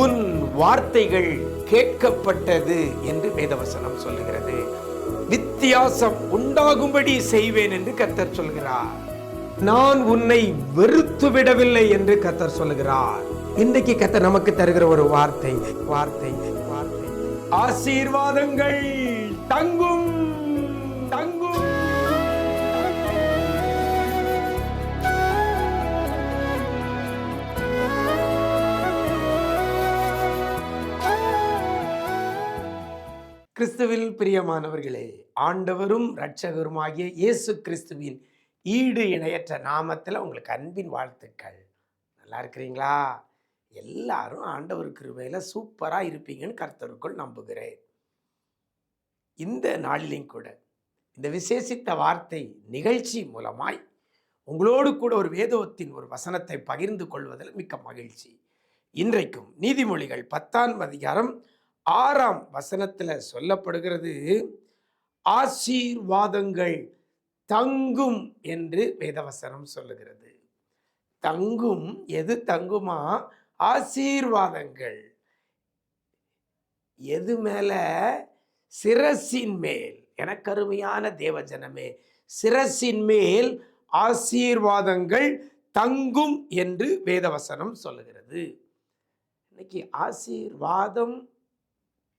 உன் வார்த்தைகள் கேட்கப்பட்டது என்று வேதவசனம் சொல்லுகிறது. வித்தியாசம் உண்டாகும்படி செய்வேன் என்று கர்த்தர் சொல்கிறார். நான் உன்னை வெறுத்து விடவில்லை என்று கர்த்தர் சொல்லுகிறார். இன்றைக்கு கர்த்தர் நமக்கு தருகிற ஒரு வார்த்தை வார்த்தை வார்த்தை ஆசீர்வாதங்கள் தங்கும் தங்கும். கிறிஸ்துவில் பிரியமானவர்களே, ஆண்டவரும் இரட்சகருமாகிய இயேசு கிறிஸ்துவின் ஈடு இணையற்ற நாமத்தில் உங்களுக்கு அன்பின் வாழ்த்துக்கள். நல்லா இருக்கிறீங்களா? எல்லாரும் ஆண்டவர் கிருபையில் சூப்பராக இருப்பீங்கன்னு கர்த்தருக்குள் நம்புகிறேன். இந்த நாளிலையும் கூட இந்த விசேஷித்த வார்த்தை நிகழ்ச்சி மூலமாய் உங்களோடு கூட ஒரு வேதத்தின் ஒரு வசனத்தை பகிர்ந்து கொள்வதில் மிக்க மகிழ்ச்சி. இன்றைக்கும் நீதிமொழிகள் 10ஆம் அதிகாரம் 6ஆம் வசனத்தில் சொல்லப்படுகிறது, ஆசீர்வாதங்கள் தங்கும் என்று வேதவசனம் சொல்லுகிறது. தங்கும், எது தங்குமா? ஆசீர்வாதங்கள். எது மேல? சிரசின் மேல். எனக்கு அருமையான தேவஜனமே, சிரசின் மேல் ஆசீர்வாதங்கள் தங்கும் என்று வேதவசனம் சொல்லுகிறது. இன்னைக்கு ஆசீர்வாதம்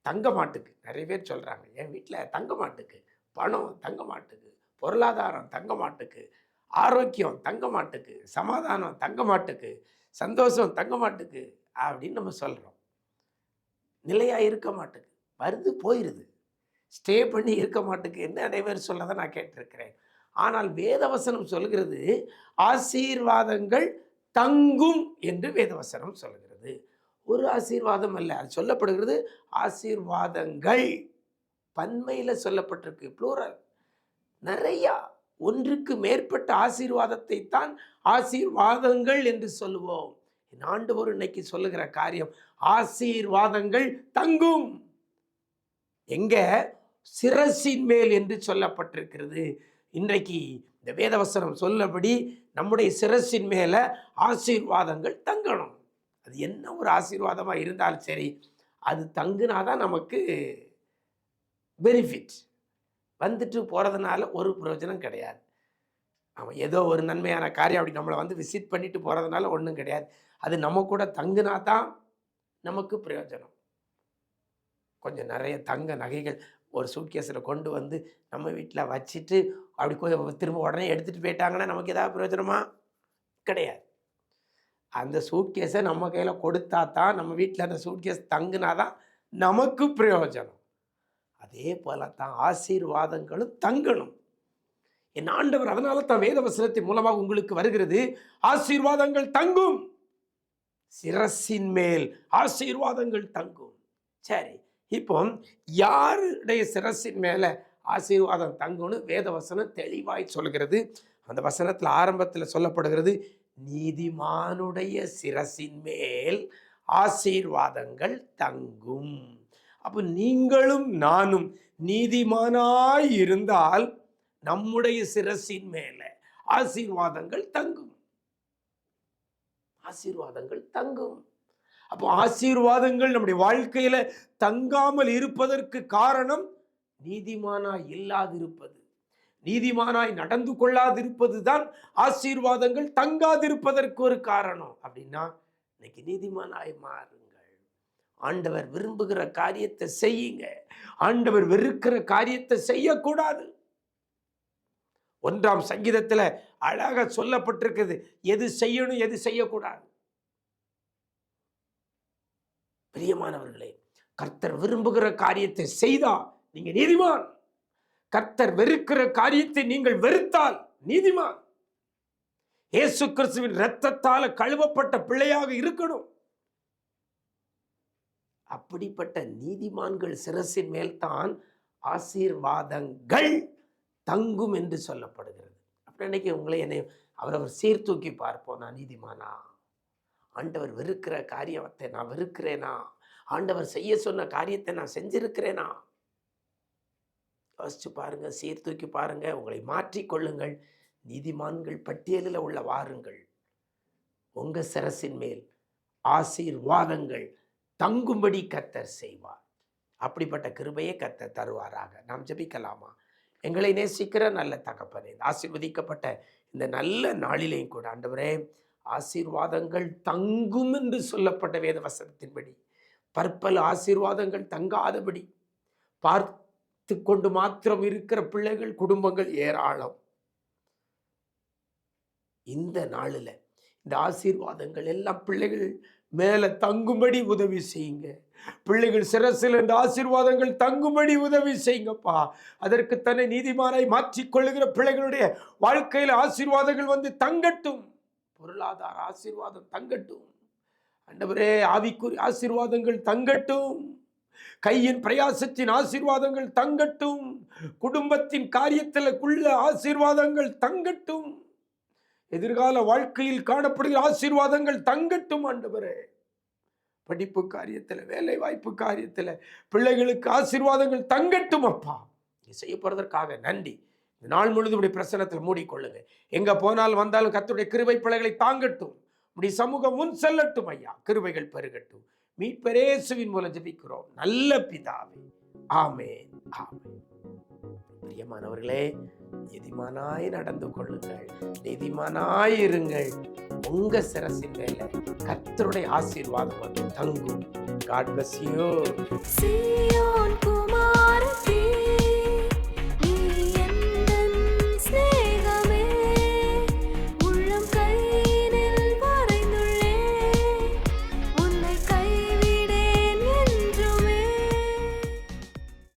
தங்க மாட்டுக்கு நிறைய பேர் சொல்கிறாங்க, என் வீட்டில் தங்க மாட்டுக்கு, பணம் தங்க மாட்டுக்கு, பொருளாதாரம் தங்க மாட்டுக்கு, ஆரோக்கியம் தங்க மாட்டுக்கு, சமாதானம் தங்க மாட்டுக்கு, சந்தோஷம் தங்க மாட்டுக்கு அப்படின்னு நம்ம சொல்கிறோம். நிலையாக இருக்க மாட்டுக்கு, வருது போயிடுது, ஸ்டே பண்ணி இருக்க மாட்டுக்கு என்ன நிறைய பேர் சொல்லதை நான் கேட்டிருக்கிறேன். ஆனால் வேதவசனம் சொல்கிறது ஆசீர்வாதங்கள் தங்கும் என்று வேதவசனம் சொல்கிறது. ஒரு ஆசீர்வாதம் அல்ல, அது சொல்லப்படுகிறது ஆசீர்வாதங்கள். பன்மையில் சொல்லப்பட்டிருக்கு, ப்ளூரல். நிறையா, ஒன்றுக்கு மேற்பட்ட ஆசீர்வாதத்தை தான் ஆசீர்வாதங்கள் என்று சொல்லுவோம். என் ஆண்டவர் இன்னைக்கு சொல்லுகிற காரியம், ஆசீர்வாதங்கள் தங்கும். எங்க? சிரசின் மேல் என்று சொல்லப்பட்டிருக்கிறது. இன்றைக்கு இந்த வேதவசனம் சொல்லபடி நம்முடைய சிரசின் மேல ஆசீர்வாதங்கள் தங்கணும். அது என்ன ஒரு ஆசீர்வாதமாக இருந்தாலும் சரி, அது தங்குனாதான் நமக்கு பெனிஃபிட். வந்துட்டு போகிறதுனால ஒரு பிரயோஜனம் கிடையாது. அவன் ஏதோ ஒரு நன்மையான காரியம் அப்படி நம்மளை வந்து விசிட் பண்ணிட்டு போகிறதுனால ஒன்றும் கிடையாது. அது நம்ம கூட தங்குனா தான் நமக்கு பிரயோஜனம். கொஞ்சம் நிறைய தங்க நகைகள் ஒரு சூட்கேஸில் கொண்டு வந்து நம்ம வீட்டில் வச்சுட்டு அப்படி திரும்ப உடனே எடுத்துகிட்டு போயிட்டாங்கன்னா நமக்கு ஏதாவது பிரயோஜனமா? கிடையாது. அந்த சூட்கேஸை நம்ம கையில் கொடுத்தா தான், நம்ம வீட்டில் அந்த சூட்கேஸ் தங்குனா தான் நமக்கு பிரயோஜனம். அதே போல தான் ஆசீர்வாதங்களும் தங்கணும். என் ஆண்டவர் அதனால தான் வேதவசனத்தின் மூலமாக உங்களுக்கு வருகிறது, ஆசீர்வாதங்கள் தங்கும், சிரசின் மேல் ஆசீர்வாதங்கள் தங்கும். சரி, இப்போ யாருடைய சிரசின் மேல ஆசீர்வாதம் தங்கும்னு வேதவசனம் தெளிவாய் சொல்கிறது. அந்த வசனத்தில் ஆரம்பத்தில் சொல்லப்படுகிறது, நீதிமானுடைய சிரசின் மேல் ஆசீர்வாதங்கள் தங்கும். அப்போ நீங்களும் நானும் நீதிமானாய் இருந்தால் நம்முடைய சிரசின் மேல ஆசீர்வாதங்கள் தங்கும். ஆசீர்வாதங்கள் தங்கும். அப்போ ஆசீர்வாதங்கள் நம்முடைய வாழ்க்கையில தங்காமல் இருப்பதற்கு காரணம் நீதிமானாய் இல்லாதிருப்பது, நீதிமானாய் நடந்து கொள்ளாதிருப்பது தான் ஆசீர்வாதங்கள் தங்காதிருப்பதற்கு ஒரு காரணம். அப்படின்னா இன்னைக்கு நீதிமானாய் மாறுங்கள். ஆண்டவர் விரும்புகிற காரியத்தை செய்யுங்க. ஆண்டவர் வெறுக்கிற காரியத்தை செய்யக்கூடாது. 1ஆம் சங்கீதத்தில் அழகாக சொல்லப்பட்டிருக்கிறது, எது செய்யணும் எது செய்யக்கூடாது. பிரியமானவர்களே, கர்த்தர் விரும்புகிற காரியத்தை செய்தால் நீங்க நீதிமான். கர்த்தர் வெறுக்கிற காரியத்தை நீங்கள் வெறுத்தால் நீதிமான். இயேசு கிறிஸ்துவின் இரத்தத்தால் கழுவப்பட்ட பிள்ளையாக இருக்கணும். அப்படிப்பட்ட நீதிமான்கள் சிரசின் மேல் தான் ஆசீர்வாதங்கள் தங்கும் என்று சொல்லப்படுகிறது. அப்படி இன்னைக்கு உங்களை என்னை அவரவர் சீர்தூக்கி பார்ப்போம். நான் நீதிமானா? ஆண்டவர் வெறுக்கிற காரியத்தை நான் வெறுக்கிறேனா? ஆண்டவர் செய்ய சொன்ன காரியத்தை நான் செஞ்சிருக்கிறேனா? யோசிச்சு பாருங்க, சீர்தூக்கி பாருங்க, உங்களை மாற்றிக்கொள்ளுங்கள். நீதிமான்கள் பட்டியலில் உள்ள வாருங்கள். உங்க சிரசின் மேல் ஆசீர்வாதங்கள் தங்கும்படி கர்த்தர் செய்வார். அப்படிப்பட்ட கிருபையை கர்த்தர் தருவாராக. நாம் ஜெபிக்கலாமா? எங்களை நேசிக்கிற நல்ல தகப்பனே, ஆசீர்வதிக்கப்பட்ட இந்த நல்ல நாளிலேயும் கூட ஆண்டவரே, ஆசீர்வாதங்கள் தங்கும் என்று சொல்லப்பட்ட வேத வசனத்தின்படி பற்பல ஆசீர்வாதங்கள் தங்காதபடி பார்த்து கொண்டு மாத்திரம் இருக்கிற பிள்ளைகள், குடும்பங்கள் ஏராளம். இந்த நாளில் இந்த ஆசீர்வாதங்கள் எல்லாம் பிள்ளைகள் மேல தங்கும்படி உதவி செய்யுங்க. பிள்ளைகள் சிரசில் இந்த ஆசீர்வாதங்கள் தங்கும்படி உதவி செய்யுங்கப்பா. அதற்கு தன்னை நீதிமானாய் மாற்றிக்கொள்ளுகிற பிள்ளைகளுடைய வாழ்க்கையில் ஆசீர்வாதங்கள் வந்து தங்கட்டும். பொருளாதார ஆசீர்வாதம் தங்கட்டும் ஆண்டவரே. ஆவிக்குரிய ஆசீர்வாதங்கள் தங்கட்டும். கையின் பிரயாசத்தின் ஆசீர்வாதங்கள் தங்கட்டும். குடும்பத்தின் காரியத்தில் உள்ள ஆசீர்வாதங்கள் தங்கட்டும். எதிர்கால வாழ்க்கையில் காணப்படுகிற ஆசீர்வாதங்கள் தங்கட்டும் ஆண்டவரே. படிப்பு காரியத்தில், வேலை வாய்ப்பு காரியத்தில் பிள்ளைகளுக்கு ஆசீர்வாதங்கள் தங்கட்டும் அப்பா. நீ செய்ய போறதற்காக நன்றி. இந்த நாள் முழுதும் பிரசனத்தில் மூடிக்கொள்ளுங்க. எங்க போனாலும் வந்தாலும் கர்த்தருடைய கிருபை பிள்ளைகளை தாங்கட்டும். உடைய சமூகம் முன் செல்லட்டும் ஐயா. கிருபைகள் பெருகட்டும். மீட்பர் இயேசுவின் மூலம் ஜெபிக்கிறோம் நல்ல பிதாவே. ஆமென், ஆமென். பிரியமானவர்களே, நீதிமானாய் நடந்து கொள்ளுங்கள், நீதிமானாய் இருங்கள். உங்க சிரசின் மேல கர்த்தருடைய ஆசீர்வாதம் வந்து தங்கும். God bless you.